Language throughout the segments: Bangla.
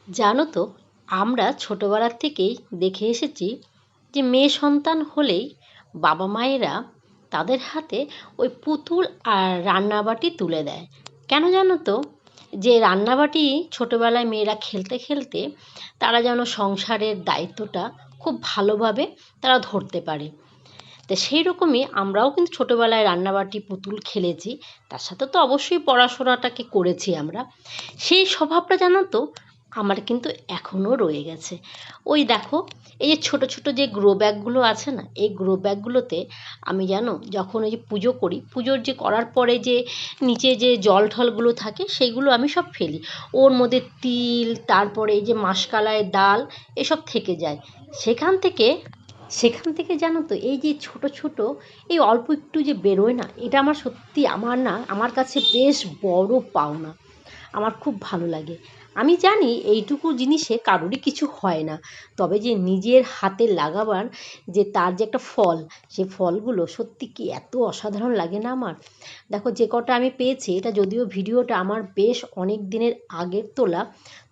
জানো তো, আমরা ছোটোবেলার থেকেই দেখে এসেছি যে মেয়ে সন্তান হলেই বাবা মায়েরা তাদের হাতে ওই পুতুল আর রান্নাবাটি তুলে দেয়। কেন জানো তো? যে রান্নাবাটি ছোটোবেলায় মেয়েরা খেলতে খেলতে তারা যেন সংসারের দায়িত্বটা খুব ভালোভাবে তারা ধরতে পারে। তো সেই রকমই আমরাও কিন্তু ছোটোবেলায় রান্নাবাটি পুতুল খেলেছি, তার সাথে তো অবশ্যই পড়াশোনাটাকে করেছি আমরা। সেই স্বভাবটা জানো তো আমার কিন্তু এখনও রয়ে গেছে। ওই দেখো, এই যে ছোট ছোট যে গ্রো ব্যাগগুলো আছে না, এই গ্রো ব্যাগগুলোতে আমি জানো যখন ওই যে পুজো করি, পুজোর যে করার পরে যে নিচে যে জল ঠলগুলো থাকে সেইগুলো আমি সব ফেলি। ওর মধ্যে তিল, তারপরে এই যে মাসকলাই ডাল এসব থেকে যায়। সেখান থেকে সেখান থেকে জানো তো এই যে ছোট ছোট এই অল্প একটু যে বেরোয় না, এটা আমার সত্যি আমার কাছে বেশ বড় পাওনা। আমার খুব ভালো লাগে। আমি জানি এইটুকু জিনিসে কারোরই কিছু হয় না, তবে যে নিজের হাতে লাগাবার যে তার যে একটা ফল, সেই ফলগুলো সত্যি কি এত অসাধারণ লাগে না আমার। দেখো, যে কটা আমি পেয়েছি, এটা যদিও ভিডিওটা আমার বেশ অনেক দিনের আগের তোলা,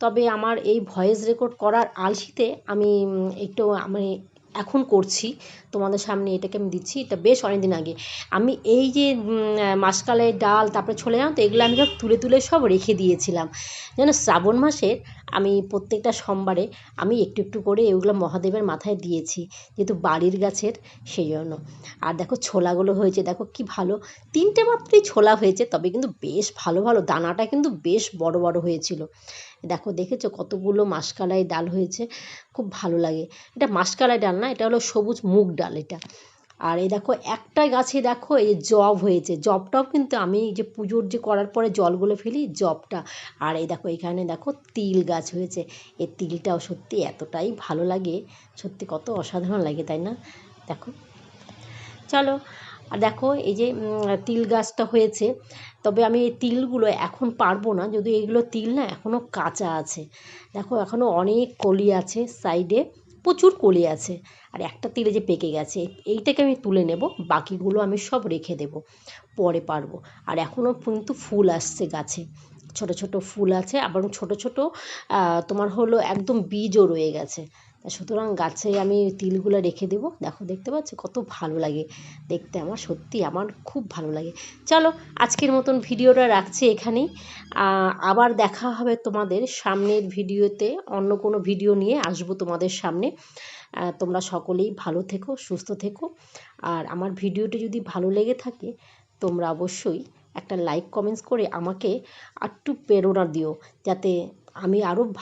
তবে আমার এই ভয়েস রেকর্ড করার আলসিতে আমি একটু আমি এখন করছি তোমাদের সামনে, এটাকে আমি দিচ্ছি। এটা বেশ অনেক দিন আগে আমি এই যে মাসকলাই ডাল, তারপরে ছোলে, জানো তো এগুলো আমি সব তুলে তুলে সব রেখে দিয়েছিলাম। যেন শ্রাবণ মাসের আমি প্রত্যেকটা সোমবারে আমি একটু একটু করে এগুলো মহাদেবের মাথায় দিয়েছি, যেহেতু বাড়ির গাছের, সেই জন্য। আর দেখো ছোলাগুলো হয়েছে, দেখো কি ভালো, তিনটে মাত্রই ছোলা হয়েছে, তবে কিন্তু বেশ ভালো ভালো, দানাটা কিন্তু বেশ বড় বড় হয়েছিল। দেখো, দেখেছো কতগুলো মাসকলাই ডাল হয়েছে, খুব ভালো লাগে। এটা মাসকলাই ডাল না, এটা হলো সবুজ মুগ ডাল এটা। আর এই দেখো একটা গাছে দেখো এই যে জব হয়েছে, জবটাও কিন্তু আমি এই যে পুজোর যে করার পরে জলগুলো ফেলি, জবটা। আর এই দেখো এখানে দেখো তিল গাছ হয়েছে, এই তিলটাও সত্যি এতটাই ভালো লাগে, সত্যি কত অসাধারণ লাগে, তাই না? দেখো, চলো। আর দেখো এই যে তিল গাছটা হয়েছে, তবে আমি এই তিলগুলো এখন পারবো না, যদি এইগুলো তিল না এখনও কাঁচা আছে। দেখো এখনও অনেক কলি আছে সাইডে, প্রচুর কলি আছে। আর একটা তিলে যে পেকে গেছে, এইটাকে আমি তুলে নেব, বাকিগুলো আমি সব রেখে দেব, পরে পারবো। আর এখনও কিন্তু ফুল আসছে গাছে, ছোট ছোট ফুল আছে, আবার ছোট ছোট তোমার হলো একদম বীজও রয়ে গেছে। সুতরাং গাছে আমি তিলগুলো রেখে দেবো। দেখো, দেখতে পাচ্ছি কত ভালো লাগে দেখতে, আমার সত্যি আমার খুব ভালো লাগে। চলো, আজকের মতন ভিডিওটা রাখছি এখানেই। আবার দেখা হবে তোমাদের সামনের ভিডিওতে, অন্য কোনো ভিডিও নিয়ে আসবো তোমাদের সামনে। তোমরা সকলেই ভালো থেকো, সুস্থ থেকো। আর আমার ভিডিওটি যদি ভালো লেগে থাকে, তোমরা অবশ্যই একটা লাইক কমেন্টস করে আমাকে একটু প্রেরণা দিও, যাতে আমি আরও